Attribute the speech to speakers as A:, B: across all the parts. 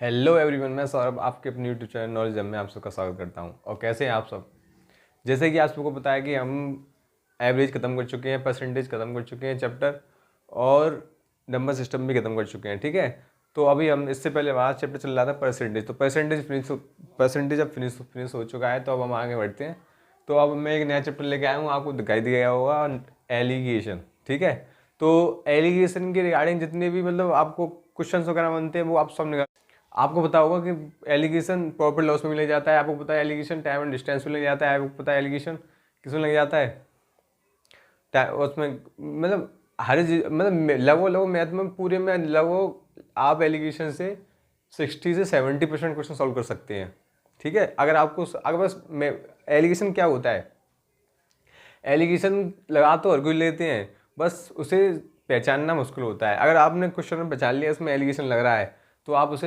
A: Hello everyone, मैं सौरभ आपके अपने यूट्यूब चैनल नॉलेज में आप सबका स्वागत करता हूं। और कैसे हैं आप सब। जैसे कि आप सबको पता है कि हम एवरेज ख़त्म कर चुके हैं, परसेंटेज ख़त्म कर चुके हैं चैप्टर, और नंबर सिस्टम भी ख़त्म कर चुके हैं। ठीक है, तो अभी हम इससे पहले हमारा चैप्टर चल रहा था परसेंटेज। तो परसेंटेज अब फिनिश हो चुका है, तो अब हम आगे बढ़ते हैं। तो अब मैं एक नया चैप्टर लेके आया हूँ, आपको दिखाई दिया होगा एलिगेशन। ठीक है, तो एलिगेशन के रिगार्डिंग जितने भी मतलब आपको क्वेश्चंस वगैरह बनते हैं वो आप सब निकाल। आपको पता होगा कि एलिगेशन प्रॉफिट लॉस में भी लग जाता है, आपको पता है एलिगेशन टाइम एंड डिस्टेंस में लग जाता है, आपको पता है एलिगेशन किस में लग जाता है, उसमें मतलब हर चीज मतलब लगभग मैथ में पूरे में लगभग आप एलिगेशन से 60 से 70% क्वेश्चन सॉल्व कर सकते हैं। ठीक है, अगर बस एलिगेशन क्या होता है, एलिगेशन लगा तो हर कोई लेते हैं, बस उसे पहचानना मुश्किल होता है। अगर आपने क्वेश्चन में पहचान लिया इसमें एलिगेशन लग रहा है, तो आप उस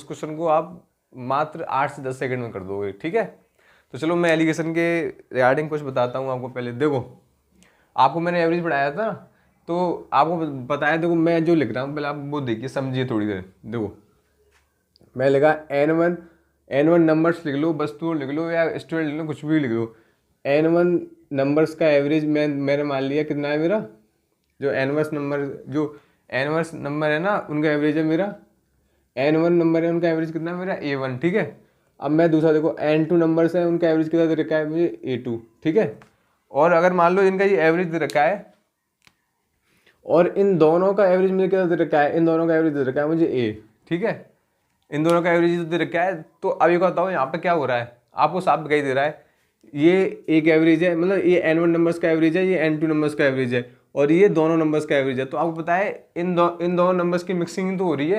A: क्वेश्चन को आप मात्र 8 से 10 सेकंड में कर दोगे। ठीक है, तो चलो मैं एलिगेशन के रिगार्डिंग कुछ बताता हूँ आपको। पहले देखो, आपको मैंने एवरेज पढ़ाया था, तो आपको बताया। देखो मैं जो लिख रहा हूँ पहले आप वो देखिए, समझिए थोड़ी देर। देखो मैं लिखा N1 नंबर्स लिख लो, वस्तु लिख लो या स्टूडेंट लिख लो, कुछ भी लिख लो। N1 नंबर्स का एवरेज मैंने मान लिया कितना है मेरा, जो एनवर्स नंबर है ना उनका एवरेज है मेरा। N1 नंबर है उनका एवरेज कितना है मेरा A1। ठीक है, अब मैं दूसरा देखो N2 नंबर्स है उनका एवरेज कितना दे रखा है मुझे A2। ठीक है, और अगर मान लो इनका ये एवरेज दे रखा है और इन दोनों का एवरेज मुझे कितना दे रखा है, इन दोनों का एवरेज दे रखा है मुझे A। ठीक है, इन दोनों का एवरेज दे रखा है। तो अब ये बताओ यहाँ पे क्या हो रहा है, आपको साफ दिखाई दे रहा है ये एक एवरेज है, मतलब ये N1 नंबर्स का एवरेज है, ये N2 नंबर्स का एवरेज है, और ये दोनों नंबर्स का एवरेज है। तो आपको पता है इन दोनों नंबर्स की मिक्सिंग तो हो रही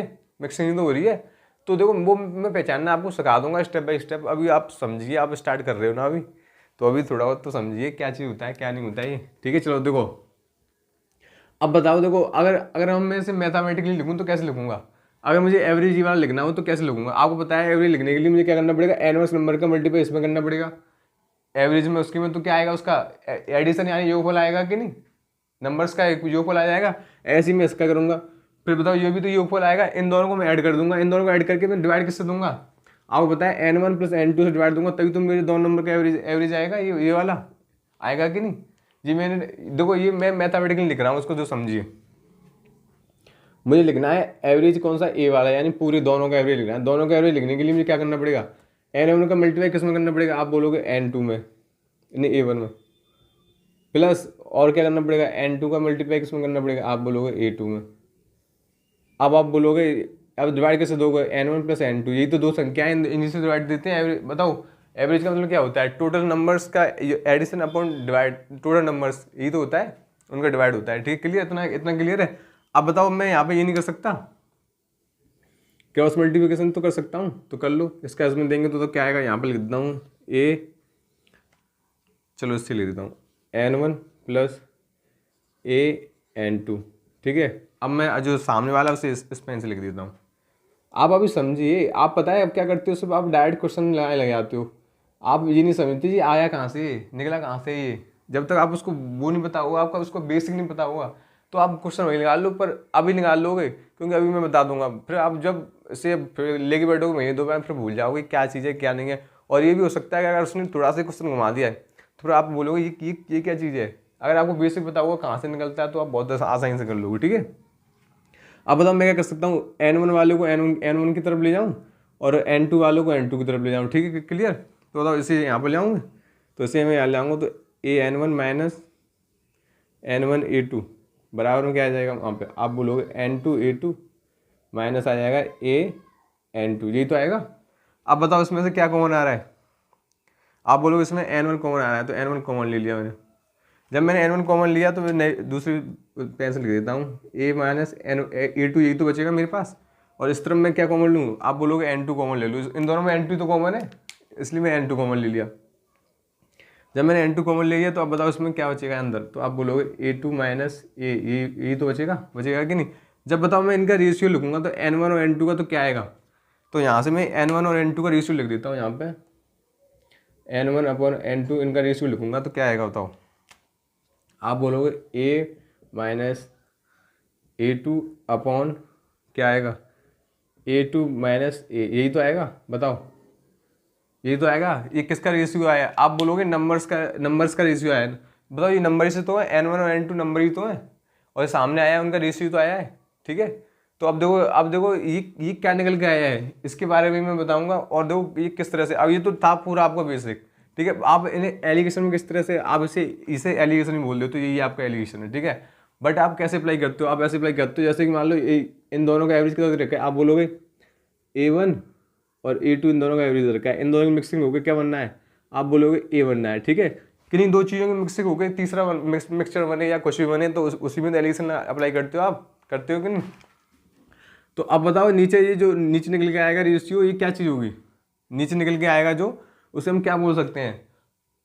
A: है, तो देखो वो मैं पहचानना आपको सिखा दूंगा स्टेप बाय स्टेप। अभी आप समझिए, आप स्टार्ट कर रहे हो ना अभी, तो अभी थोड़ा बहुत तो समझिए क्या चीज़ होता है क्या नहीं होता है ये। ठीक है, चलो देखो अब बताओ। देखो अगर अगर हम मैं इसे मैथमेटिकली लिखूँ तो कैसे लिखूंगा, अगर मुझे एवरेज ही वाला लिखना हो तो कैसे लिखूंगा। आपको पता है एवरेज लिखने के लिए मुझे क्या करना पड़ेगा, एनवर्स नंबर का मल्टीप्लाई इसमें करना पड़ेगा एवरेज में। उसके में तो क्या आएगा, उसका एडिशन यानी योगफल आएगा कि नहीं, नंबर्स का एक योगफल आ जाएगा। ऐसे ही मैं इसका करूंगा, फिर बताओ ये भी तो योगफल आएगा, इन दोनों को मैं ऐड कर दूंगा। इन दोनों को ऐड करके मैं डिवाइड किससे दूंगा, आपको पता है N1 + N2 से डिवाइड दूंगा, तभी तो मेरे दोनों नंबर का एवरेज आएगा, ये वाला आएगा कि नहीं। जी मैंने देखो ये मैं मैथमेटिकली लिख रहा हूँ, उसको जो समझिए। मुझे लिखना है एवरेज कौन सा, ए वाला, यानी पूरे दोनों का एवरेज लिखना है। दोनों का एवरेज लिखने के लिए मुझे क्या करना पड़ेगा, N1 का मल्टीप्लाई किस में करना पड़ेगा, आप बोलोगे N2 में, नहीं A1 में, प्लस और क्या करना पड़ेगा, N2 का मल्टीप्लाई किस में करना पड़ेगा, आप बोलोगे A2 में। अब आप बोलोगे अब डिवाइड कैसे दोगे, N1 + N2, यही तो दो संख्याएं इन्हीं से डिवाइड देते हैं। एवरेज बताओ, एवरेज का मतलब क्या होता है, टोटल नंबर्स का addition upon divide, total numbers यही तो होता है, उनका डिवाइड होता है। ठीक, क्लियर, इतना इतना क्लियर है। अब बताओ मैं यहाँ पे ये नहीं कर सकता, क्रॉस मल्टीप्लिकेशन तो कर सकता हूँ, तो कर लो। इसका इसमें देंगे तो क्या आएगा, यहाँ पे लिख देता हूँ ए, चलो इससे लिख देता हूँ N1 + N2। ठीक है, अब मैं जो सामने वाला उसे इस पेन से लिख देता हूँ। आप अभी समझिए, आप पता है अब क्या करते हो, सिर्फ आप डायरेक्ट क्वेश्चन लगाने लग जाते हो। आप ये नहीं समझते जी आया कहाँ से, निकला कहाँ से ये। जब तक आप उसको वो नहीं पता होगा, आपका उसको बेसिक नहीं पता होगा, तो आप क्वेश्चन वही निकाल लो। पर अभी निकाल लोगे क्योंकि अभी मैं बता दूंगा, फिर आप जब इसे फिर लेके बैठोगे महीने 2 बार, फिर भूल जाओगे क्या चीज़ है क्या नहीं है। और ये भी हो सकता है कि अगर उसने थोड़ा सा क्वेश्चन घुमा दिया है, तो फिर आप बोलोगे ये क्या चीज़ है। अगर आपको बेसिक पता होगा कहाँ से निकलता है, तो आप बहुत आसानी से कर लोगे। ठीक है, अब बताओ मैं क्या कर सकता हूँ, N1 वाले को N1 की तरफ ले जाऊँ और N2 वालों को N2 की तरफ ले जाऊँ। ठीक है, क्लियर। तो बताओ इसे यहाँ पर ले आऊँगा, तो इसे मैं यहाँ ले आऊँगा, तो A N1 - N1 A2 बराबर में क्या आ जाएगा, वहाँ पे आप बोलोगे N2 A2 माइनस आ जाएगा A N2, यही तो आएगा। अब बताओ इसमें से क्या कॉमन आ रहा है, आप बोलोगे इसमें N1 कॉमन आ रहा है, तो N1 कॉमन ले लिया मैंने। जब मैंने N1 कॉमन लिया तो मैं दूसरी पेंसिल लिख देता हूँ A - A2, यही तो बचेगा मेरे पास। और इस तरफ मैं क्या कॉमन लूँ, आप बोलोगे N2 कॉमन ले लूँ, इन दोनों में N2 तो कॉमन है, इसलिए मैं N2 कॉमन ले लिया। जब मैंने N2 कॉमन ले लिया तो अब बताओ इसमें क्या बचेगा अंदर, तो आप बोलोगे A2 - A, ये तो बचेगा कि नहीं। जब बताओ मैं इनका रेशियो लिखूंगा तो N1 और N2 का तो क्या आएगा, तो यहाँ से मैं N1 और N2 का रेशियो लिख देता हूँ। यहाँ पे N1/N2 इनका रेशियो लिखूंगा तो क्या आएगा बताओ, आप बोलोगे A - A2 अपॉन क्या आएगा A2 माइनस ए, यही तो आएगा, बताओ यही तो आएगा। ये किसका रेशियो आया, आप बोलोगे नंबर्स का रेशियो आया, बताओ ये नंबर ही से तो है, N1 और N2 नंबर ही तो है, और सामने आया उनका रेशियो तो आया है, ठीक है। तो अब देखो ये क्या निकल के आया है, इसके बारे में मैं बताऊंगा। और देखो ये किस तरह से, अब ये तो था पूरा आपका बेसिक, ठीक है। आप इन्हें एलिगेशन में किस तरह से आप इसे एलिगेशन ही बोल दे, तो यही आपका एलिगेशन है, ठीक है। बट आप कैसे अप्लाई करते हो, आप ऐसे अप्लाई करते हो जैसे कि मान लो इन दोनों का एवरेज कितना रखा है, आप बोलोगे A1 और A2 इन दोनों का एवरेज रखा है, इन दोनों की मिक्सिंग होकर क्या बनना है, आप बोलोगे A बनना है, ठीक है। किन्हीं दो चीज़ों की मिक्सिंग होकर तीसरा मिक्सचर बने या कुछ भी बने, तो उसी में तो एलिगेशन अप्लाई करते हो, आप करते हो कि नहीं। तो अब बताओ नीचे ये जो नीचे निकल के आएगा रेशियो, ये क्या चीज़ होगी, नीचे निकल के आएगा जो, उसे हम क्या बोल सकते हैं,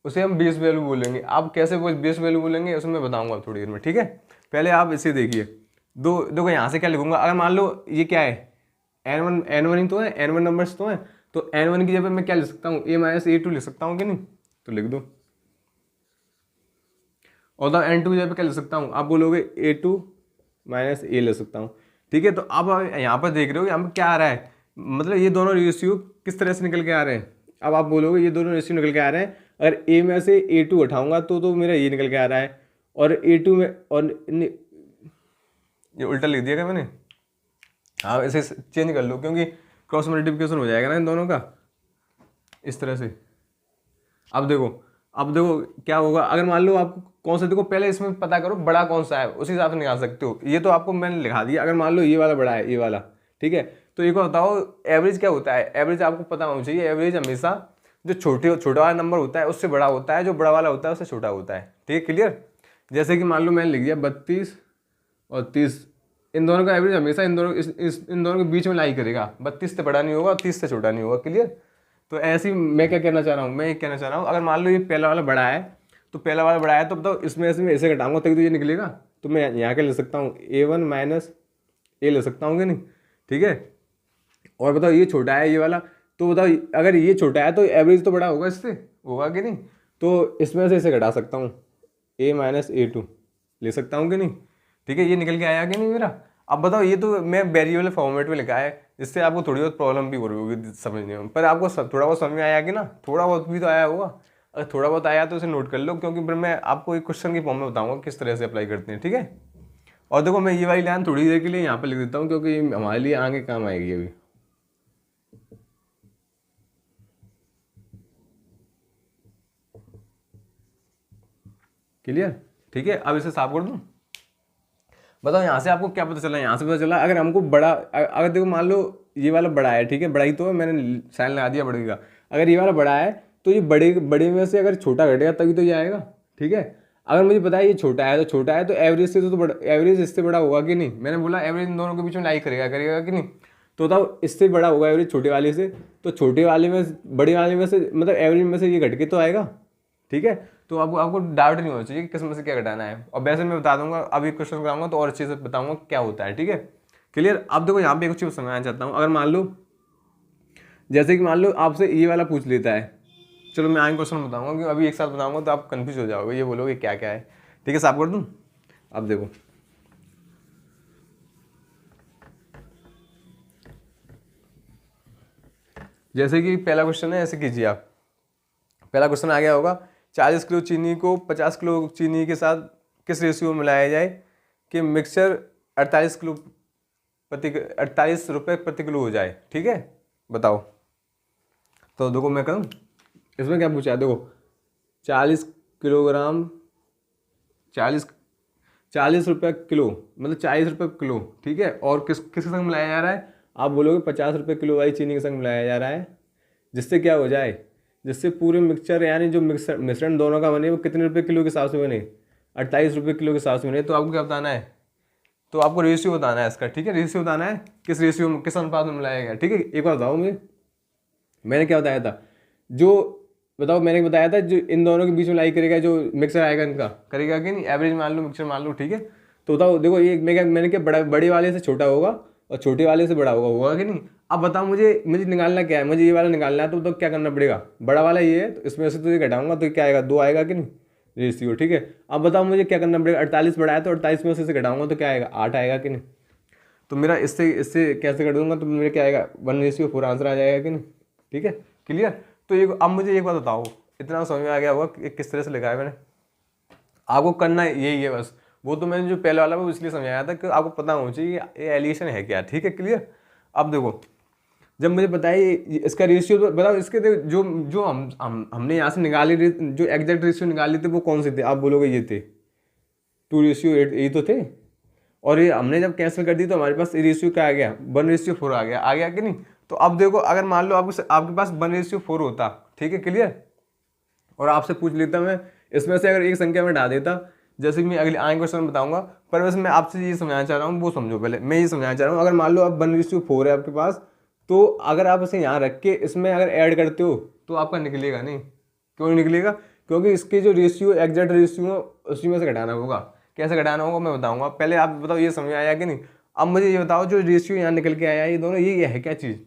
A: उसे हम बेस वैल्यू बोलेंगे। आप कैसे बेस वैल्यू बोलेंगे उसमें मैं बताऊंगा थोड़ी देर में, ठीक है। पहले आप इसे देखिए, देखो यहाँ से क्या लिखूंगा, अगर मान लो ये क्या है N1 ही तो है, N1 नंबर्स तो हैं, तो N1 की जगह मैं क्या लिख सकता हूँ, A माइनस A2 लिख सकता हूँ कि नहीं, तो लिख दो। और तो N2 की जगह क्या लिख सकता हूँ, आप बोलोगे A2 माइनस A लिख सकता हूँ, ठीक है। तो अब यहाँ पर देख रहे हो यहाँ पर क्या आ रहा है, मतलब ये दोनों रेशियो किस तरह से निकल के आ रहे हैं। अब आप बोलोगे ये दोनों रेशियो निकल के आ रहे हैं, अगर A में से A2 उठाऊंगा तो मेरा ये निकल के आ रहा है, और A2 में, और ये उल्टा लिख दिया क्या मैंने, हाँ इसे चेंज कर लो क्योंकि क्रॉस मल्टीप्लिकेशन हो जाएगा ना इन दोनों का, इस तरह से। अब देखो क्या होगा, अगर मान लो आपको कौन सा, देखो पहले इसमें पता करो बड़ा कौन सा है, उसी हिसाब से निकाल सकते हो। ये तो आपको मैंने लिखा दिया, अगर मान लो ये वाला बड़ा है, ये वाला, ठीक है। तो एक बार बताओ एवरेज क्या होता है, एवरेज आपको पता होना चाहिए। एवरेज हमेशा जो छोटा वाला नंबर होता है उससे बड़ा होता है, जो बड़ा वाला होता है उससे छोटा होता है, ठीक है, क्लियर। जैसे कि मान लो मैंने लिख दिया 32 और 30, इन दोनों का एवरेज हमेशा इन दोनों के बीच में लाई करेगा, 32 से बड़ा नहीं होगा और 30 से छोटा नहीं होगा, क्लियर। तो ऐसे ही मैं क्या कहना चाह रहा हूँ, मैं ये कहना चाह रहा हूँ, अगर मान लो ये पहला वाला बड़ा है, तो पहला वाला बड़ा है तो बताओ इसमें ऐसे में ऐसे घटाऊंगा तभी तो ये निकलेगा। तो मैं यहाँ के ले सकता हूँ A1 माइनस A ले सकता हूँ कि नहीं, ठीक है। और बताओ ये छोटा है ये वाला, तो बताओ अगर ये छोटा है तो एवरेज तो बड़ा होगा इससे, होगा कि नहीं। तो इसमें से इसे घटा सकता हूँ, A माइनस A2 ले सकता हूँ कि नहीं, ठीक है। ये निकल के आया कि नहीं मेरा। अब बताओ ये तो मैं वेरिएबल फॉर्मेट में लिखा है, जिससे आपको थोड़ी बहुत प्रॉब्लम भी हो रही होगी समझने में, पर आपको थोड़ा बहुत समझ में आया कि ना, थोड़ा बहुत भी तो आया होगा। अगर थोड़ा बहुत आया तो उसे नोट कर लो, क्योंकि फिर मैं आपको एक क्वेश्चन की फॉर्म में बताऊंगा किस तरह से अप्लाई करते हैं, ठीक है। और देखो मैं ये वाली लाइन थोड़ी देर के लिए यहाँ पर लिख देता हूँ, क्योंकि हमारे लिए आगे काम आएगी अभी, क्लियर, ठीक है। अब इसे साफ कर दूँ। बताओ यहाँ से आपको क्या पता चला, यहाँ से पता चला अगर हमको बड़ा, अगर देखो मान लो ये वाला बड़ा है, ठीक है, बड़ा ही तो है, मैंने साइन लगा दिया बड़े का। अगर ये वाला बड़ा है तो ये बड़े में से अगर छोटा घटेगा तभी तो ये आएगा, ठीक है। अगर मुझे पता है ये छोटा है तो एवरेज से तो बड़ा, एवरेज इससे बड़ा होगा कि नहीं। मैंने बोला एवरेज इन दोनों के बीच में लाई करेगा कि नहीं। तो बताओ इससे बड़ा होगा एवरेज छोटे वाले से, तो छोटे वाले में बड़े वाले में से मतलब एवरेज में से ये घट के तो आएगा, ठीक है। तो आपको डाउट नहीं होना चाहिए कि किस में से क्या घटाना है। और वैसे मैं बता दूंगा, अभी क्वेश्चन कराऊंगा तो और अच्छे से बताऊंगा क्या होता है, ठीक है, क्लियर। अब देखो यहाँ पे कुछ चीज़ समझाना चाहता हूँ। अगर मान लो जैसे कि मान लो आपसे ये वाला पूछ लेता है, चलो मैं आगे क्वेश्चन बताऊंगा, क्योंकि अभी एक साथ बताऊंगा तो आप कन्फ्यूज हो जाओगे, ये बोलोगे क्या क्या है, ठीक है। साफ कर दूँ। अब देखो जैसे कि पहला क्वेश्चन है, ऐसे कीजिए आप। पहला क्वेश्चन आ गया होगा, 40 किलो चीनी को 50 किलो चीनी के साथ किस रेशियो में मिलाया जाए कि मिक्सचर 48 रुपये प्रति किलो हो जाए, ठीक है, बताओ। तो देखो मैं करूँ, इसमें क्या पूछा है, देखो 40 किलोग्राम 40 रुपये किलो, मतलब 40 रुपये किलो, ठीक है। और किसके संग मिलाया जा रहा है, आप बोलोगे 50 रुपये किलो वाली चीनी के संग मिलाया जा रहा है, जिससे क्या हो जाए, जिससे पूरे मिक्सचर यानी जो मिश्रण दोनों का बने वो कितने रुपये किलो के हिसाब से बने, 48 रुपये किलो के हिसाब से बने। तो आपको क्या बताना है, तो आपको रेशियो बताना है इसका, ठीक है। रेशियो बताना है किस रेशियो में, किस अनुपात में मिलाया गया, ठीक है। एक बार बताओ मैंने क्या बताया था, मैंने बताया था जो इन दोनों के बीच में लाई करेगा, जो मिक्सर आएगा इनका करेगा कि नहीं, एवरेज मान लो, मिक्सर मान लो, ठीक है। तो बताओ देखो ये मैंने क्या बड़े वाले से छोटा होगा और छोटे वाले से बड़ा होगा कि नहीं। अब बताओ मुझे निकालना क्या है, मुझे ये वाला निकालना है, तो बताओ क्या करना पड़ेगा, बड़ा वाला ये है तो इसमें से तो ये घटाऊंगा तो क्या आएगा, 2 आएगा कि नहीं रेशियो, ठीक है। अब बताओ मुझे क्या करना पड़ेगा, 48 बड़ा है तो 48 में से घटाऊंगा तो क्या आएगा, 8 आएगा कि नहीं। तो मेरा इससे इससे कैसे कर दूंगा, तो मेरे क्या आएगा 1:4 आंसर आ जाएगा कि नहीं। ठीक है, क्लियर। तो ये अब मुझे एक बात बताओ, इतना समझ में आ गया होगा कि किस तरह से लिखा है मैंने। आपको करना यही है बस, वो तो मैंने जो पहले वाला वो इसलिए समझाया था कि आपको पता होना चाहिए ये एलिएशन है क्या। ठीक है, क्लियर। अब देखो, जब मुझे बताइए इसका रेशियो तो बताओ, इसके जो जो हमने यहाँ से निकाली जो एग्जैक्ट रेशियो निकाले थे वो कौन से थे, आप बोलोगे ये थे 2:8 यही तो थे। और ये हमने जब कैंसिल कर दी तो हमारे पास रेशियो क्या आ गया 1:4 आ गया कि नहीं। तो अब देखो, अगर मान लो आपके पास 1:4 होता, ठीक है, क्लियर, और आपसे पूछ लेता मैं इसमें से अगर एक संख्या में डाल देता, जैसे कि मैं अगले आगे क्वेश्चन में बताऊंगा, पर वैसे मैं आपसे ये समझाना चाह रहा हूँ, वो समझो पहले। मैं ये समझाना चाह रहा हूँ, अगर मान लो आप 1:4 है आपके पास, तो अगर आप इसे यहाँ रख के इसमें अगर ऐड करते हो तो आपका निकलेगा नहीं। क्यों नहीं निकलेगा? क्योंकि इसके जो रेशियो एग्जैक्ट रेशियो उसी में से घटाना होगा। कैसे घटाना होगा मैं बताऊंगा, पहले आप बताओ ये समझ आया कि नहीं। अब मुझे ये बताओ, जो रेशियो यहाँ निकल के आया ये दोनों, ये है क्या चीज़?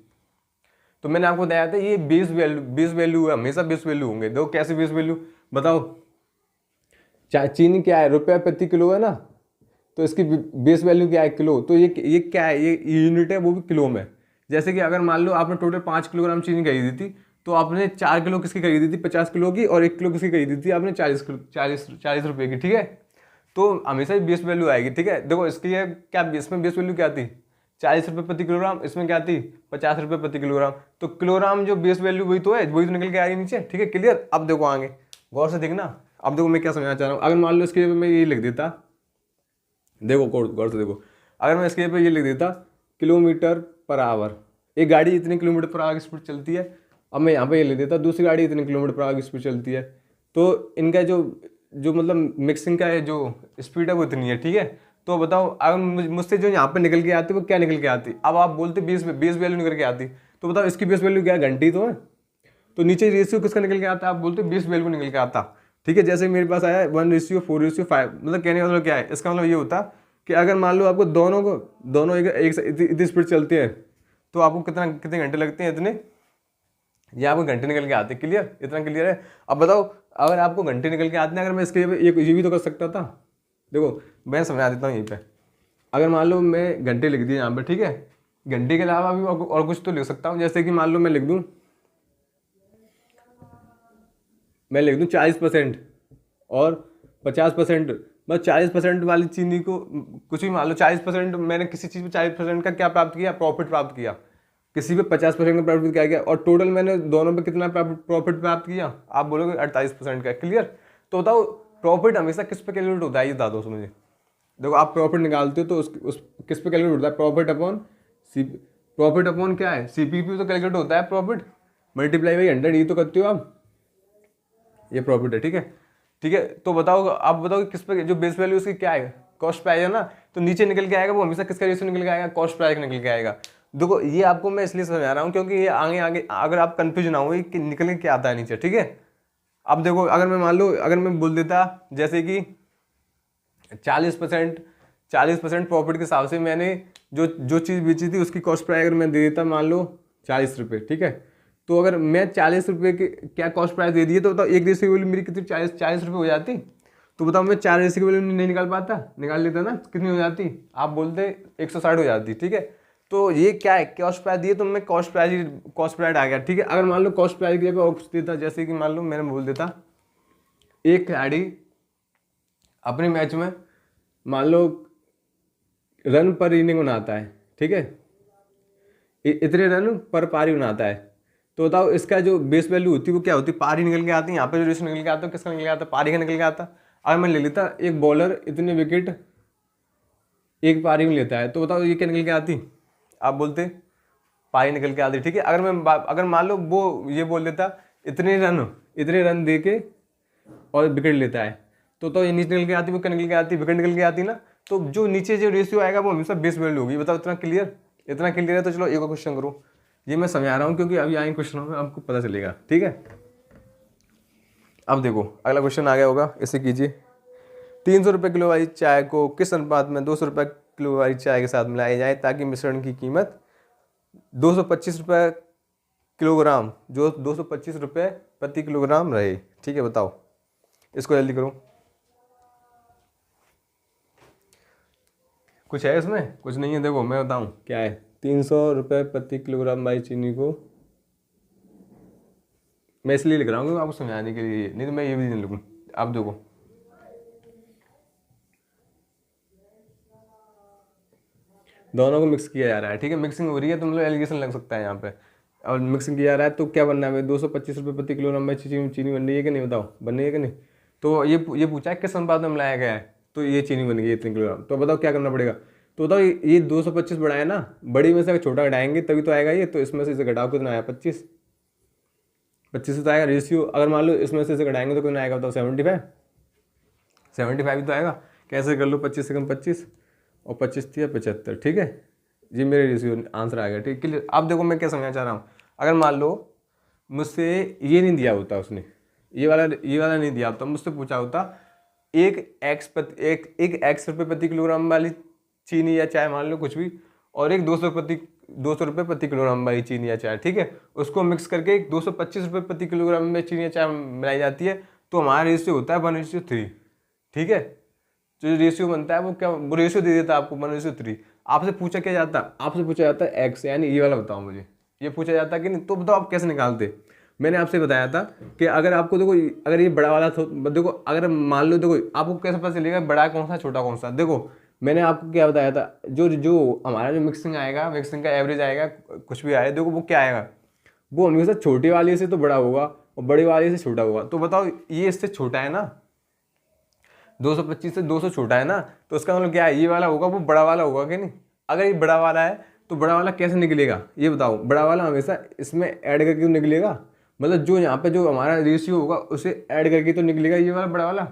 A: तो मैंने आपको बताया था ये बेस वैल्यू है, हमेशा बेस वैल्यू होंगे। देखो कैसे बेस वैल्यू, बताओ। चीनी क्या है, रुपया प्रति किलो है ना, तो इसकी बेस वैल्यू क्या है, किलो। तो ये क्या है, ये यूनिट है, वो भी किलो में। जैसे कि अगर मान लो आपने टोटल 5 किलोग्राम चीनी खरीदी थी, तो आपने 4 किलो किसकी खरीदी थी 50 किलो की, और 1 किलो किसकी खरीदी थी आपने 40 रुपये की। ठीक है, तो हमेशा ही बेस वैल्यू आएगी। ठीक है, देखो इसकी क्या, इसमें बेस वैल्यू क्या थी 40 रुपये प्रति किलोग्राम, इसमें क्या थी 50 रुपये प्रति किलोग्राम। तो किलोग्राम जो बेस वैल्यू वही तो है, वही तो निकल के आ रही नीचे। ठीक है, क्लियर। अब देखो आगे गौर से देखना। अब देखो मैं क्या समझना चाह रहा हूँ, अगर मान लो इसके मैं ये लिख देता, देखो गौर से देखो, अगर मैं इसके पे ये लिख देता किलोमीटर पर आवर, एक गाड़ी इतने किलोमीटर पर आवर की स्पीड चलती है। अब मैं यहाँ पे ये लिख देता दूसरी गाड़ी इतने किलोमीटर पर आवर की स्पीड चलती है। तो इनका जो जो मतलब मिक्सिंग का है जो स्पीड है वो इतनी है। ठीक है, तो बताओ अगर मुझसे जो यहाँ पे निकल के आती वो क्या निकल के आती। अब आप बोलते बेस वैल्यू निकल के आती, तो बताओ इसकी बेस वैल्यू क्या है, घंटी तो है। तो नीचे रेशियो किसका निकल के आता है, आप बोलते बेस वैल्यू निकल के आता। ठीक है, जैसे मेरे पास आया 1:4:5, मतलब कहने का मतलब क्या है, इसका मतलब ये होता कि अगर मान लो आपको दोनों एक इतनी स्पीड चलती है, तो आपको कितने घंटे लगते हैं इतने, ये आपको घंटे निकल के आते हैं। क्लियर, इतना क्लियर है। अब बताओ अगर आपको घंटे निकल के आते हैं, अगर मैं इसके ये भी तो कर सकता था। देखो मैं समझा देता हूँ यहीं पे। अगर मान लो मैं घंटे लिख दिए यहाँ पे, ठीक है, घंटे के अलावा भी और कुछ तो लिख सकता हूँ। जैसे कि मान लो मैं लिख दूँ 40% और 50%, बस 40% वाली चीनी को कुछ भी मान लो 40%, मैंने किसी चीज़ में 40% का क्या प्राप्त किया, प्रॉफिट प्राप्त किया, किसी पे 50% का प्रॉफिट क्या गया, और टोटल मैंने दोनों पे कितना प्रॉफिट प्राप्त किया, आप बोलोगे 48% का। क्लियर। तो बताओ प्रॉफिट हमेशा किस पे कैलकुलेट होता है, ये बता दो मुझे। देखो आप प्रॉफिट निकालते हो तो उस किस पे कैलकुलेट होता है, प्रॉफिट अपॉन क्या है, CPP तो कैलकुलेट होता है प्रॉफिट, मल्टीप्लाई बाई 100, ये तो करते हो आप, ये प्रॉफिट है। ठीक है, ठीक है। तो बताओ, आप बताओ कि किस पे जो बेस वैल्यू उसकी क्या है, कॉस्ट प्राइस है ना, तो नीचे निकल के आएगा वो हमेशा किसका रेशियो निकल के आएगा, कॉस्ट प्राइस निकल के आएगा। देखो ये आपको मैं इसलिए समझा रहा हूँ क्योंकि ये आगे आगे अगर आप कंफ्यूज ना हो कि निकल के क्या आता है नीचे। ठीक है, अब देखो अगर मैं मान लो अगर मैं बोल देता जैसे कि 40% प्रॉफिट के हिसाब से मैंने जो चीज़ बेची थी उसकी कॉस्ट प्राइस अगर मैं दे देता मान लो 40 रुपये। ठीक है, तो अगर मैं 40 रुपये के क्या कॉस्ट प्राइस दे दिए, तो बताओ एक रेशियो की वैल्यू मेरी कितनी 40 रुपये हो जाती। तो बताओ मैं 4 रेशियो की वैल्यू नहीं निकाल पाता, निकाल लेता ना, कितनी हो जाती, आप बोलते 160 हो जाती। ठीक है, तो ये क्या है, कॉस्ट प्राइस दिए तो मैं कॉस्ट प्राइस आ गया। ठीक है, अगर मान लो कॉस्ट प्राइस की जगह और कुछ देता, जैसे कि मान लो मैंने बोल देता एक खिलाड़ी अपने मैच में मान लो रन पर इनिंग बनाता है, ठीक है, इतने रन पर पारी बनाता है, तो बताओ इसका जो बेस वैल्यू होती है वो क्या होती है, पारी निकल के आती है। यहाँ पे जो रेशियो निकल के आता है किसका निकल के आता है, पारी का निकल के आता। अगर मैं ले लेता एक बॉलर इतने विकेट एक पारी में लेता है, तो बताओ ये क्या निकल के आती, आप बोलते पारी निकल के आती। ठीक है, अगर मान लो वो ये बोल देता इतने रन दे के और विकेट लेता है, तो ये नीचे निकल के आती, वो क्या निकल के आती, विकेट निकल के आती ना। तो जो नीचे जो रेशियो आएगा वो हमेशा बेस वैल्यू होगी। बताओ इतना क्लियर है। तो चलो एक और क्वेश्चन करो, ये मैं समझा रहा हूँ क्योंकि अभी आए क्वेश्चनों में आपको पता चलेगा। ठीक है, अब देखो अगला क्वेश्चन आ गया होगा, इसे कीजिए। 300 रुपये किलो वाली चाय को किस अनुपात में 200 रुपये किलो वाली चाय के साथ मिलाया जाए ताकि मिश्रण की कीमत 225 रुपये किलोग्राम, जो 225 रुपये प्रति किलोग्राम रहे। ठीक है, बताओ इसको जल्दी करो। कुछ है इसमें? कुछ नहीं है। देखो मैं बताऊँ क्या है। 300 रुपये प्रति किलोग्राम बाई चीनी को, मैं इसलिए लिख रहा हूँ आपको समझाने के लिए, नहीं तो मैं ये भी नहीं लिखूँ। आप देखो, दोनों को मिक्स किया जा रहा है, ठीक है, मिक्सिंग हो रही है, तो मतलब एलिगेशन लग सकता है यहाँ पे। और मिक्सिंग किया जा रहा है तो क्या बनना है भाई, 225 रुपये प्रति किलोग्राम में चीनी बन रही है कि नहीं, बताओ बन रही है कि नहीं। तो ये पूछा है किस अनुपात में मिलाया गया है, तो ये चीनी बन गई है 3 किलोग्राम। तो बताओ क्या करना पड़ेगा। तो बताओ ये 225 बढ़ाया ना, बड़ी में से अगर छोटा घटाएंगे तभी तो आएगा ये। तो इसमें से इसे घटाओ कितना आया, 25। 25 से तो आएगा रेशियो। अगर मान लो इसमें से इसे घटाएंगे तो कितना आएगा बताओ, 75। 75 तो आएगा। कैसे कर लो, 25 से कम 25 और 25 थी 75, ठीक है। ये मेरे रेशियो आंसर आ गया, ठीक है। अब देखो मैं क्या समझना चाह रहा हूँ। अगर मान लो मुझसे ये नहीं दिया होता उसने, ये वाला नहीं दिया होता, मुझसे पूछा होता एक एक्स रुपये प्रति किलोग्राम वाली चीनी या चाय, मान लो कुछ भी, और एक 200 रुपये प्रति किलोग्राम वाली चीनी या चाय, ठीक है, उसको मिक्स करके एक 225 रुपये प्रति किलोग्राम में चीनी या चाय मिलाई जाती है, तो हमारा रेशियो होता है 1:3, ठीक है। जो रेशियो बनता है वो क्या, वो रेशियो दे देता है आपको 1:3। आपसे पूछा क्या जाता है, आपसे पूछा जाता है एक्स, यानी ये वाला बताओ मुझे, ये पूछा जाता है कि नहीं। तो बताओ आप कैसे निकालते। मैंने आपसे बताया था कि अगर आपको देखो, अगर ये बड़ा वाला देखो, अगर मान लो, देखो आपको कैसे पता चलेगा बड़ा कौन सा छोटा कौन सा। देखो मैंने आपको क्या बताया था, जो जो हमारा जो मिक्सिंग आएगा, मिक्सिंग का एवरेज आएगा, कुछ भी आए, देखो वो क्या आएगा, वो हमेशा छोटे वाले से तो बड़ा होगा और बड़े वाले से छोटा होगा। तो बताओ ये इससे छोटा है ना, 225 से 200 छोटा है ना, तो उसका मतलब क्या है, ये वाला होगा वो बड़ा वाला होगा कि नहीं। अगर ये बड़ा वाला है तो बड़ा वाला कैसे निकलेगा, ये बताओ। बड़ा वाला हमेशा इसमें ऐड करके तो निकलेगा, मतलब जो यहाँ पे जो हमारा रेशियो होगा उसे ऐड करके तो निकलेगा ये वाला बड़ा वाला।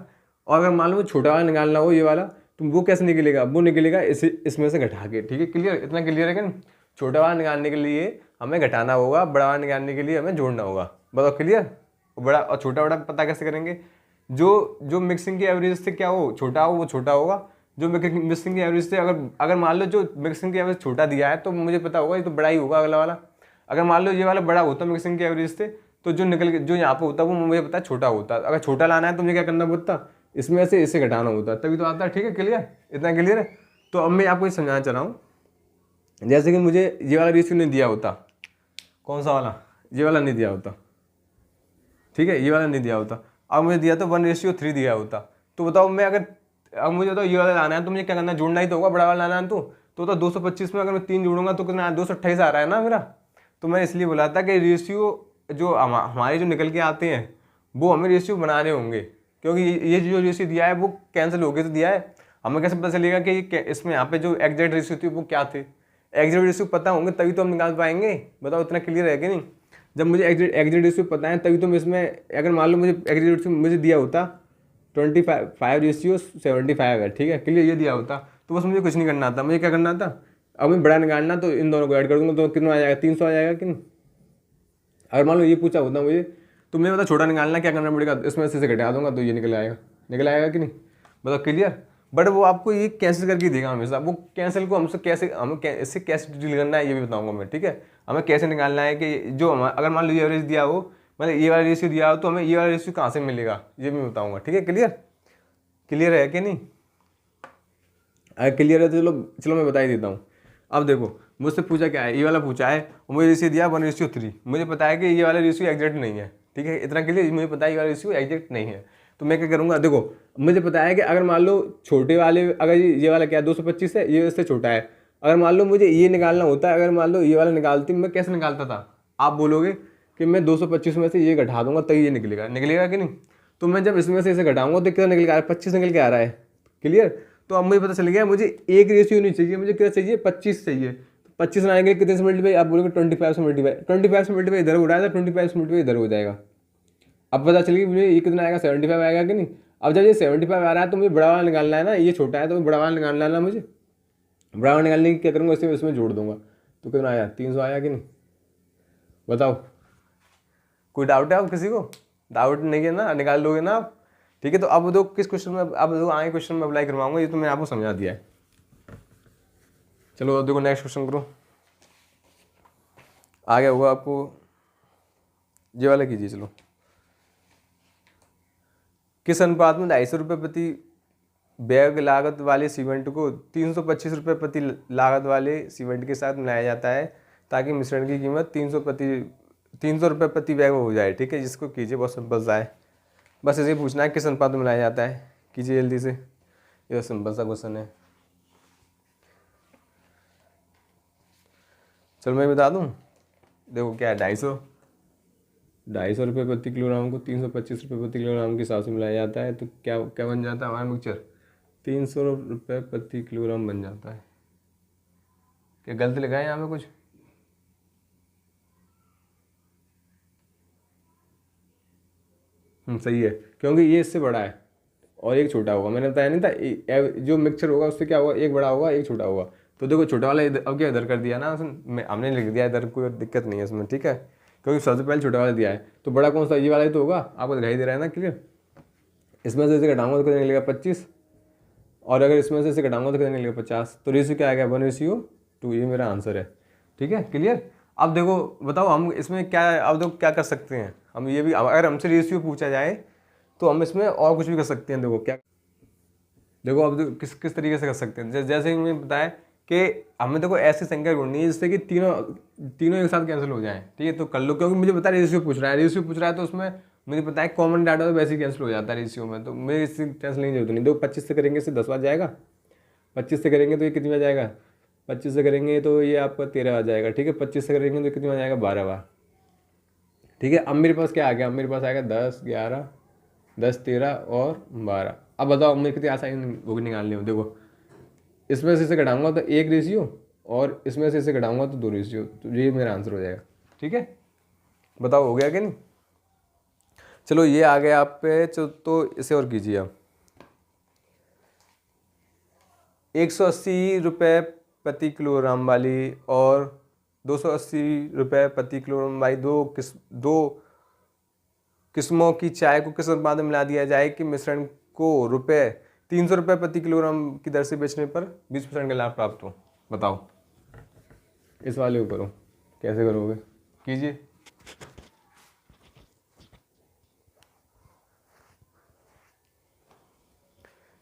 A: और अगर मान लो छोटा वाला निकालना हो, ये वाला, तो वो कैसे निकलेगा, वो निकलेगा इसमें से घटा के, ठीक है। क्लियर, इतना क्लियर है कि नहीं। छोटा वाला निकालने के लिए हमें घटाना होगा, बड़ा वाला निकालने के लिए हमें जोड़ना होगा। बताओ क्लियर। बड़ा और छोटा बड़ा पता कैसे करेंगे, जो मिक्सिंग की एवरेज से क्या हो, छोटा हो, वो छोटा होगा। जो मिक्सिंग की एवरेज से अगर मान लो जो मिक्सिंग की एवरेज छोटा दिया है, तो मुझे पता होगा ये तो बड़ा ही होगा अगला वाला। अगर मान लो ये वाला बड़ा होता मिक्सिंग की एवरेज से, तो जो जो यहाँ पे होता वो मुझे पता है छोटा होता। अगर छोटा लाना है तो मुझे क्या करना पड़ता, इसमें से इसे घटाना होता, तभी तो आता है, ठीक है। क्लियर, इतना क्लियर है। तो अब मैं आपको ये समझाना चाह रहा हूँ, जैसे कि मुझे ये वाला रेशियो नहीं दिया होता, कौन सा वाला, ये वाला नहीं दिया होता, ठीक है, ये वाला नहीं दिया होता। अब मुझे दिया तो 1:3 दिया होता। तो बताओ मैं अगर, अब मुझे बताओ ये वाला लाना है तो मुझे क्या करना है, जोड़ना ही तो होगा, बड़ा वाला लाना है तो 225 में अगर मैं 3 जोड़ूंगा तो कितना 228 आ रहा है ना मेरा। तो मैं इसलिए बोला था कि रेशियो जो हमारे जो निकल के आते हैं वो हमें रेशियो बनाने होंगे, क्योंकि ये जो रेशियो दिया है वो कैंसिल हो गए तो दिया है। हमें कैसे पता चलेगा कि इसमें यहाँ पे जो एग्जैक्ट रेशियो थी वो क्या थे। एग्जैक्ट रेशियो पता होंगे तभी तो हम निकाल पाएंगे। बताओ इतना क्लियर है कि नहीं। जब मुझे एग्जैक्ट रेशियो पता है तभी तो मैं इसमें, अगर मान लो मुझे एग्जैक्ट रेशियो मुझे दिया होता 25:75 है, ठीक है, क्लियर, ये दिया होता तो बस मुझे कुछ नहीं करना था। मुझे क्या करना था, अब मैं बड़ा निकालना, तो इन दोनों को ऐड कर दूंगा तो कितना आ जाएगा, 300 आ जाएगा कि नहीं। अगर मान लो ये पूछा होता मुझे, तो मुझे पता छोटा निकालना, क्या करना पड़ेगा, इसमें से घटा दूंगा तो ये निकल आएगा कि नहीं। बताओ क्लियर। बट वो आपको ये कैंसिल करके देगा हमेशा, वो कैंसिल को हमसे कैसे, इससे कैसे डील करना है ये भी बताऊंगा मैं, ठीक है। हमें कैसे निकालना है कि जो अगर मान लो ये एवरेज दिया हो, मतलब ये वाला रेशियो दिया हो, तो हमें ये वाला रेशियो कहाँ से मिलेगा ये भी बताऊंगा, ठीक है। क्लियर है कि नहीं। अगर क्लियर है तो चलो मैं बता ही देता हूँ। अब देखो मुझसे पूछा क्या है, ये वाला पूछा है और मुझे रेशियो दिया 1:3। मुझे पता है कि ये वाला रेशियो एग्जैक्ट नहीं है, ठीक है, इतना क्लियर, मुझे पता है ये वाला रेशियो एग्जैक्ट नहीं है। तो मैं क्या करूँगा, देखो मुझे पता है कि अगर मान लो छोटे वाले, अगर ये वाला क्या 225 है, ये इससे छोटा है। अगर मान लो मुझे ये निकालना होता है, अगर मान लो ये वाला निकालती, मैं कैसे निकालता था, आप बोलोगे कि मैं 225 में से ये घटा दूंगा तभी ये निकलेगा कि नहीं। तो मैं जब इसमें से इसे घटाऊंगा तो कितना निकल के आ रहा है, 25 निकल के आ रहा है। क्लियर। तो अब मुझे पता चल गया मुझे एक रेशियो नहीं चाहिए, मुझे क्या चाहिए, 25 चाहिए। 25 बनाएंगे कितने से मल्टीप्लाई, आप बोलोगे 25 से मल्टीप्लाई, 25 से मल्टीप्लाई इधर हो रहा है तो 25 से मल्टीप्लाई इधर हो जाएगा। अब पता चल गया मुझे ये कितना आएगा, 75 आएगा कि नहीं। अब जब ये 75 आ रहा है तो मुझे बड़ा वाला निकालना है ना, ये छोटा है तो बड़ा वाला निकालना है ना मुझे। बड़ा वाला निकालने की क्या करूँगा, इसमें जोड़ दूंगा तो कितना आया, 300 आया कि नहीं। बताओ कोई डाउट है अब किसी को, डाउट नहीं है ना, निकाल लोगे ना आप, ठीक है। तो अब दो किस क्वेश्चन में, अब दो आगे क्वेश्चन में अप्लाई करवाऊंगा, ये तो मैंने आपको समझा दिया है। चलो अब देखो नेक्स्ट क्वेश्चन करो, आ गया होगा आपको, ये वाला कीजिए। चलो, किस अनुपात में 250 रुपये प्रति बैग लागत वाले सीमेंट को 325 रुपये प्रति लागत वाले सीमेंट के साथ मिलाया जाता है ताकि मिश्रण की कीमत 300 रुपये प्रति बैग हो जाए। ठीक है, जिसको कीजिए, बहुत सिंपल सा है। बस इसे पूछना है किस अनुपात में मिलाया जाता है। कीजिए जल्दी से, ये सिंपल सा क्वेश्चन है। चलो मैं बता दूं, देखो क्या है, 250 रुपये प्रति किलोग्राम को 325 रुपये प्रति किलोग्राम के हिसाब से मिलाया जाता है। तो क्या क्या बन जाता है हमारा मिक्सचर, 300 रुपये प्रति किलोग्राम बन जाता है। क्या गलत लिखा है यहाँ पे कुछ? सही है, क्योंकि ये इससे बड़ा है और एक छोटा होगा। मैंने बताया नहीं था, जो मिक्सचर होगा उससे क्या होगा, एक बड़ा होगा एक छोटा होगा। तो देखो छोटा वाला अब क्या इधर कर दिया ना, हमने लिख दिया इधर, कोई दिक्कत नहीं है इसमें। ठीक है, क्योंकि सबसे पहले छोटा वाला दिया है, तो बड़ा कौन सा, ये वाला ही तो होगा। आपको दिखाई दे रहा है ना क्लियर। इसमें से इसे घटाऊंगा तो कितने निकलेगा, 25, और अगर इसमें से इसे घटाऊंगा तो कितने निकलेगा, 50। तो रेशियो क्या आ गया, 1:2। ये मेरा आंसर है। ठीक है, क्लियर। अब देखो बताओ हम इसमें क्या, अब देखो क्या कर सकते हैं हम, ये भी अगर हमसे रेशियो पूछा जाए तो हम इसमें और कुछ भी कर सकते हैं। देखो क्या, देखो अब किस किस तरीके से कर सकते हैं। जैसे कि मैंने बताया कि हमें देखो ऐसी संख्या ढूंढनी है जिससे कि तीनों तीनों एक साथ कैंसिल हो जाएं। ठीक है, तो कर लो, क्योंकि मुझे पता है रेशियो पूछ रहा है, तो उसमें मुझे पता है कॉमन डाटा तो वैसे ही कैंसिल हो जाता है रेशियो में, तो मुझे इससे टेंशन नहीं जरूरत नहीं। देखो 25 से करेंगे इससे 10 बार जाएगा, 25 से करेंगे तो ये कितनी बार जाएगा, 25 से करेंगे तो ये आपका 13 बार जाएगा। ठीक है, 25 से करेंगे तो कितनी बार जाएगा, 12 बार। ठीक है, अब मेरे पास क्या आ गया, अब मेरे पास आएगा 10, 11, 10, 13 और 12। अब बताओ मेरे कितनी आसानी होगी निकालनी हो। देखो इसमें से इसे घटाऊंगा तो 1 रेशियो, और इसमें से इसे घटाऊंगा तो 2 रेशियो, तो ये मेरा आंसर हो जाएगा। ठीक है, बताओ हो गया कि नहीं। चलो ये आ गया आप पे, तो इसे और कीजिए आप। 180 रुपये प्रति किलोग्राम वाली और 280 रुपये प्रति किलोग्राम वाली दो किस्मों की चाय को किस अनुपात में मिला दिया जाए कि मिश्रण को 300 रुपये प्रति किलोग्राम की दर से बेचने पर 20% का लाभ प्राप्त हो। बताओ इस वाले को करो, कैसे करोगे, कीजिए।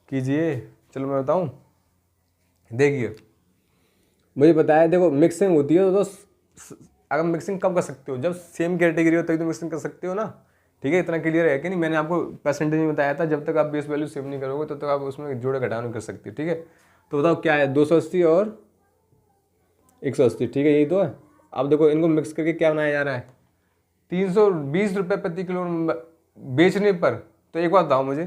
A: कीजिए, चलो मैं बताऊं। देखिए मुझे पता है, देखो मिक्सिंग होती है तो अगर मिक्सिंग कब कर सकते हो, जब सेम कैटेगरी हो तभी तो मिक्सिंग कर सकते हो ना। ठीक है, इतना क्लियर है कि नहीं। मैंने आपको परसेंटेज में बताया था, जब तक आप बेस वैल्यू सेव नहीं करोगे तब तक आप उसमें जोड़े घटाव नहीं कर सकते। ठीक है, तो बताओ क्या है, 280 और 180। ठीक है, यही तो है। अब देखो इनको मिक्स करके क्या बनाया जा रहा है, 320 रुपये प्रति किलो बेचने पर। तो एक बात बताओ मुझे,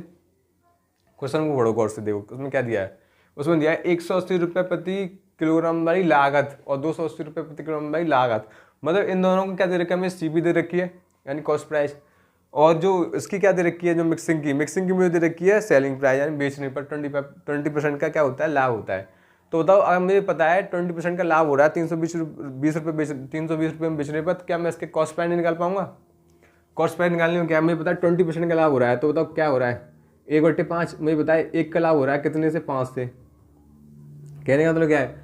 A: क्वेश्चन को बड़ो गौर से देखो, उसमें क्या दिया है, उसमें दिया है 180 रुपये प्रति किलोग्राम वाली लागत और 280 रुपये प्रति किलोग्राम वाली लागत। मतलब इन दोनों को क्या दे रखा है, हमें सीपी दे रखी है यानी कॉस्ट प्राइस, और जो इसकी क्या दे रखी है, जो मिक्सिंग की मुझे दे रखी है सेलिंग प्राइस, यानी बेचने पर 20% का क्या होता है, लाभ होता है। तो बताओ अगर मुझे पता है 20% का लाभ हो रहा है 320 रुपये में बेचने पर, तो क्या मैं इसके कॉस्ट प्राइस नहीं निकाल पाऊंगा। कॉस्ट प्राइस निकालने में क्या मुझे पता है 20% का लाभ हो रहा है, तो बताओ क्या हो रहा है, 1/5 मुझे पता है, 1 का लाभ हो रहा है कितने से, 5 से। कहने का मतलब क्या है,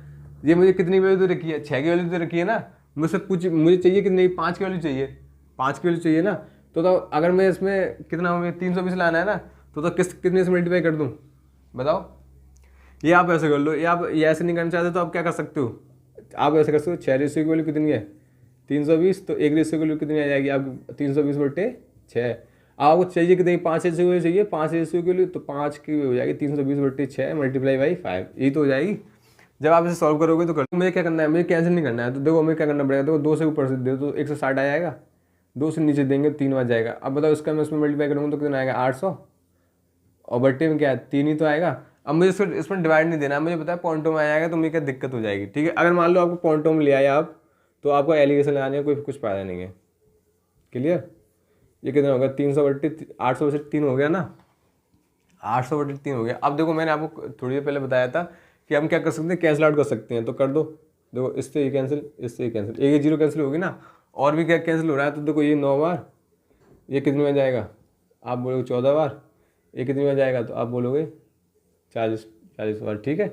A: ये मुझे कितनी वैल्यू दे रखी है, 6 की वैल्यू दे रखी है ना। मुझसे मुझे चाहिए कितनी, 5 की वैल्यू चाहिए, 5 की वैल्यू चाहिए ना। तो अगर मैं इसमें कितना, मुझे 320 लाना है ना, तो कितने से मल्टीप्लाई कर दूँ बताओ। ये आप ऐसे कर लो, ये ऐसे नहीं करना चाहते तो आप क्या कर सकते हो, आप ऐसे कर सकते हो, 6 रेशियो की वैल्यू कितनी है 320, तो 1 रेशियो की वैल्यू कितनी आ जाएगी आप 320/6। आपको चाहिए कितनी, 5 रेशियो की वैल्यू चाहिए, 5 रेशियो के लिए तो 5 की हो जाएगी 320/6 मल्टीप्लाई बाई 5, यही तो हो जाएगी। जब आप इसे सॉल्व करोगे तो मुझे क्या करना है, मुझे कैंसिल नहीं करना है। तो देखो मुझे क्या करना पड़ेगा, देखो 2 से ऊपर से दे तो 160 आ जाएगा, 2 से नीचे देंगे 3 बार जाएगा। अब बताओ इसका मैं उसमें मल्टीप्लाई करूँगा तो कितना आएगा 800, और बट्टे में क्या है 3 ही तो आएगा। अब मुझे इसमें डिवाइड नहीं देना, मुझे पता है पॉइंटों में आ जाएगा, तो मुझे क्या दिक्कत हो जाएगी। ठीक है, अगर मान लो आपको पॉइंटों में ले आए आप, तो आपको एलिगेशन लगाने का कोई कुछ फायदा नहीं है। क्लियर, ये कितना होगा 800/3 हो गया ना, 800/3 हो गया। अब देखो मैंने आपको थोड़ी देर पहले बताया था कि हम क्या कर सकते हैं, कैंसिल आउट कर सकते हैं, तो कर दो। देखो इससे ये कैंसिल, इससे ये कैंसिल, एक 0 कैंसिल होगी ना, और भी क्या कैंसिल हो रहा है। तो देखो ये 9 बार, ये कितने में जाएगा, आप बोलोगे 14 बार, ये कितने में जाएगा, तो आप बोलोगे 40 बार। ठीक है,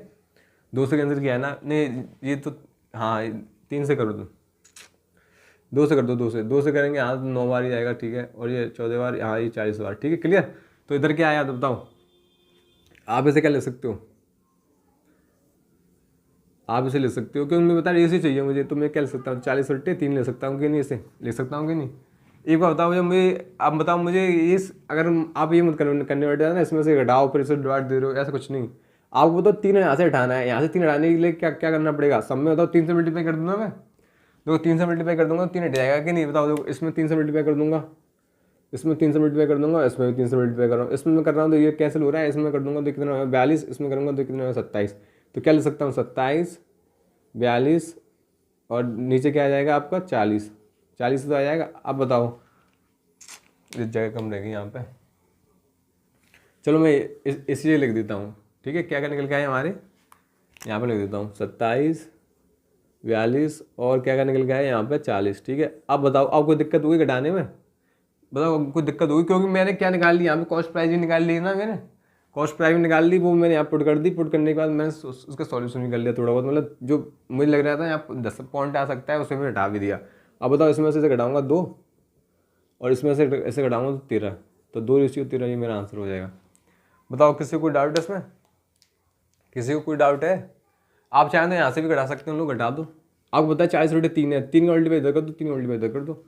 A: 2 से कैंसिल किया है ना, नहीं ये तो हाँ 3 से करो, तो 2 से कर दो, 2 से करेंगे, हाँ 9 बार ही आएगा। ठीक है, और ये 14 बार, हाँ ये 40 बार। ठीक है, क्लियर। तो इधर क्या आया तो बताओ, आप इसे क्या ले सकते हो, आप इसे ले सकते हो क्योंकि मैं बता रही इसे चाहिए मुझे, तो मैं क्या ले सकता हूँ 40/3 ले सकता हूँ कि नहीं, इसे ले सकता हूँ कि नहीं। एक बार बताओ मुझे, मुझे आप बताओ मुझे इस, अगर आप ये मत करने बैठ जाना इसमें से घटाओ फिर इसे डिवाइड दे रहे हो, ऐसा कुछ नहीं। आपको बताओ 3 यहाँ से हटाना है, यहाँ से 3 हटाने के लिए क्या क्या करना पड़ेगा, सब में बताओ 3 से मल्टीप्लाई कर दूंगा मैं, देखो 3 से मल्टीप्लाई कर दूंगा 3 हट जाएगा कि नहीं, बताओ देखो इसमें 3 से मल्टीप्लाई कर दूंगा, इसमें 3 से मल्टीप्लाई कर दूंगा, इसमें भी 3 से मल्टीप्लाई कर रहा हूँ, इसमें मैं कर रहा हूँ तो ये कैंसिल हो रहा है, इसमें कर दूंगा तो कितना 42, इसमें करूँगा तो कितना 27, तो क्या ले सकता हूँ 27, 42 और नीचे क्या आ जाएगा आपका 40, 40 तो आ जाएगा। अब बताओ इस जगह कम रहेगी यहाँ पे, चलो मैं इसलिए लिख देता हूँ, ठीक है, क्या क्या निकल के आए हमारे, यहाँ पे लिख देता हूँ 27, 42 और क्या क्या निकल के आए यहाँ पे 40, ठीक है। अब बताओ अब कोई दिक्कत हुई घटाने में, बताओ कोई दिक्कत हुई, क्योंकि मैंने क्या निकाल ली यहाँ पे, कॉस्ट प्राइस भी निकाल ली ना मैंने, कॉस्ट प्राइस भी निकाल ली, वो मैंने यहाँ पुट कर दी, पुट करने के बाद मैंने उसका सॉल्यूशन भी कर लिया थोड़ा बहुत, मतलब जो मुझे लग रहा था यहाँ 10 पॉइंट आ सकता है उसे मैं हटा भी दिया। अब बताओ इसमें से घटाऊंगा 2 और इसमें से ऐसे घटाऊंगा तो 13, तो 2:13 ये मेरा आंसर हो जाएगा। बताओ किसी को कोई डाउट है इसमें, किसी को कोई डाउट है, आप चाहें तो यहाँ से भी घटा सकते हो, लोग घटा दो। आपको पता है 40/3 है, 3 का मल्टीप्लाई इधर कर दो, 3 का मल्टीप्लाई इधर कर दो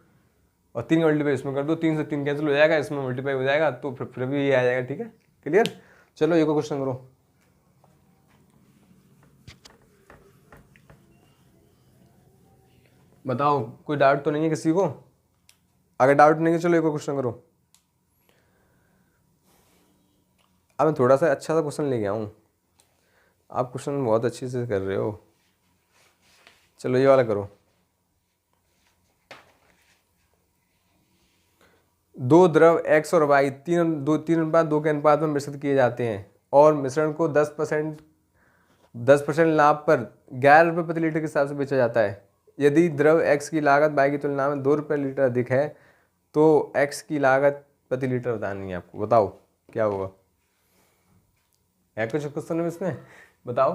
A: और 3 का मल्टीप्लाई इसमें कर दो, 3 से 3 कैंसिल हो जाएगा, इसमें मल्टीप्लाई हो जाएगा तो फिर भी ये आ जाएगा, ठीक है, क्लियर। चलो एक और क्वेश्चन करो, बताओ कोई डाउट तो नहीं है किसी को, अगर डाउट नहीं है चलो एक और क्वेश्चन करो। अब मैं थोड़ा सा अच्छा सा क्वेश्चन लेके आऊँ, आप क्वेश्चन बहुत अच्छे से कर रहे हो, चलो ये वाला करो। दो द्रव x और y तीन अनुपात 2 के अनुपात में मिश्रित किए जाते हैं और मिश्रण को 10% लाभ पर 11 रुपये प्रति लीटर के हिसाब से बेचा जाता है। यदि द्रव x की लागत y की तुलना में 2 रुपये लीटर अधिक है तो x की लागत प्रति लीटर बतानी है आपको, बताओ क्या होगा। है कुछ क्वेश्चन है इसमें, बताओ।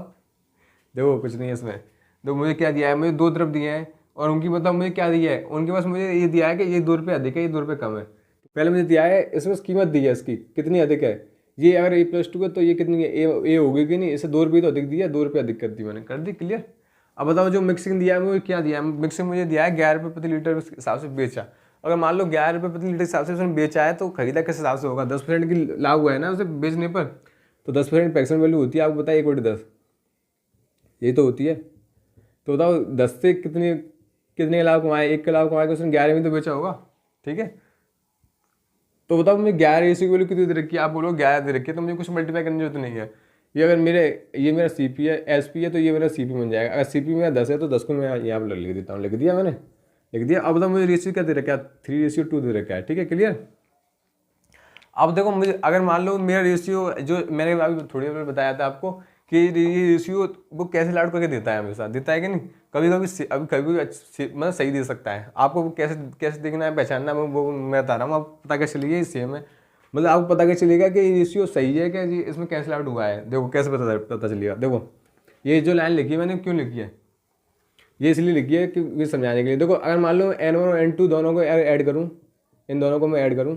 A: देखो कुछ नहीं है इसमें, देखो मुझे क्या दिया है, मुझे 2 द्रव दिए हैं और उनकी बताओ मुझे क्या दिया है, उनके पास मुझे ये दिया है कि ये 2 रुपये अधिक है, ये 2 रुपये कम है। पहले मुझे दिया है इसमें कीमत दी है इसकी कितनी अधिक है, ये अगर a+2 है तो ये कितनी है, ए होगी कि नहीं, इसे 2 रुपये तो अधिक दिया, 2 रुपये अधिक कर दी मैंने, कर दी क्लियर। अब बताओ जो मिक्सिंग दिया है मुझे क्या दिया है, मिक्सिंग मुझे दिया है 11 रुपये प्रति लीटर के हिसाब से बेचा। अगर मान लो 11 रुपये प्रति लीटर के हिसाब से उसने बेचा है तो खरीदा किस हिसाब से होगा, 10% की लाभ हुआ है ना उसे बेचने पर, तो 10% पैक्सन वैल्यू होती है, आपको बताया 1/10 यही तो होती है। तो बताओ 10 से कितने लाभ कमाए, 1 का लाभ कमाए, उसने 11 में तो बेचा होगा, ठीक है। तो बताओ मुझे 11 AC की वैल्यू कितनी दे रखी है, आप बोलो 11 दे रखी है, तो मुझे कुछ मल्टीप्लाई करने की जरूरत नहीं है। ये अगर ये मेरा CP है, SP है, तो ये मेरा CP बन जाएगा। अगर CP मेरा 10 है तो 10 को मैं यहाँ पर लिख देता हूँ, लिख दिया मैंने, लिख दिया। अब बताओ मुझे रेशियो क्या दे रखा है, 3:2 दे रखा है, ठीक है क्लियर। अब देखो मुझे अगर मान लो मेरा रेशियो जो मैंने अभी थोड़ी देर बताया था आपको कि ये रेशियो वो कैसे लाउड करके देता है, हमेशा देता है कि नहीं, कभी कभी मतलब सही दे सकता है। आपको वो कैसे कैसे देखना है, पहचानना है, वो मैं बता रहा हूँ, आप पता कैसे चलिए सेम है, मतलब आपको पता कैसे चलेगा कि रेशियो सही है क्या जी, इसमें कैंसिल आउट हुआ है। देखो कैसे पता चलेगा, देखो ये जो लाइन लिखी है मैंने क्यों लिखी है, ये इसलिए लिखी है कि ये समझाने के लिए। देखो अगर मान लो N1 और N2 दोनों को ऐड करूँ, इन दोनों को मैं ऐड करूँ,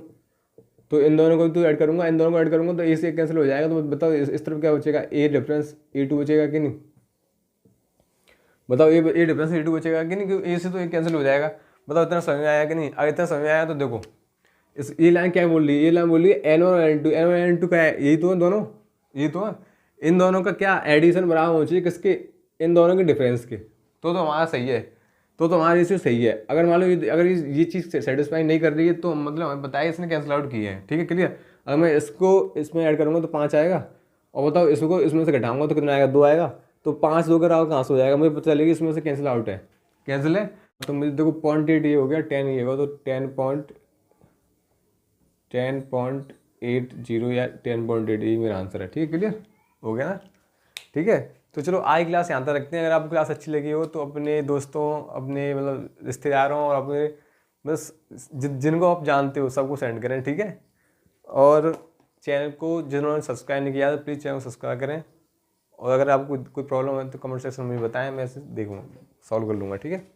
A: तो इन दोनों को तो ऐड करूँगा, इन दोनों को ऐड करूँगा तो ए से कैंसिल हो जाएगा। तो बताओ इस तरफ क्या बचेगा, ए डिफरेंस A2 बचेगा कि नहीं, बताओ ए डिफरेंस A2 बचेगा कि नहीं, क्योंकि ए से तो ये कैंसिल हो जाएगा। बताओ इतना समझ में आया कि नहीं, अगर इतना समझ में आया तो देखो इस ये लाइन क्या बोल रही है, ये लाइन बोल रही है N1 और N2 का है, यही तो है दोनों, यही तो है। इन दोनों का क्या एडिशन बराबर होना चाहिए किसके, इन दोनों के डिफरेंस के, तो हमारा सही है, तो हमारा रेशियो सही है। अगर मान लो अगर ये चीज़ सेटिस्फाई नहीं कर रही है तो मतलब हमें बताया इसने कैंसिल आउट की है, ठीक है क्लियर। अगर मैं इसको इसमें ऐड करूँगा तो 5 आएगा, और बताओ इसको इसमें से घटाऊंगा तो कितना आएगा, 2 आएगा। तो 5 2 का राव कहाँ से हो जाएगा, मुझे पता चलेगा इसमें से कैंसिल आउट है, कैंसिल है। तो मुझे देखो 0.8 ये हो गया, 10 ये होगा, तो 10.80 या 10.8 ये मेरा आंसर है, ठीक है क्लियर हो गया ना, ठीक है। तो चलो आज क्लास यहाँ तक रखते हैं। अगर आपको क्लास अच्छी लगी हो तो अपने दोस्तों, अपने मतलब रिश्तेदारों और अपने बस जिनको आप जानते हो सबको सेंड करें, ठीक है। और चैनल को जिन्होंने सब्सक्राइब नहीं किया तो प्लीज़ चैनल को सब्सक्राइब करें। और अगर आपको कोई प्रॉब्लम है तो कमेंट सेक्शन में बताएं, मैं इसे देखूँगा, सॉल्व कर लूँगा, ठीक है।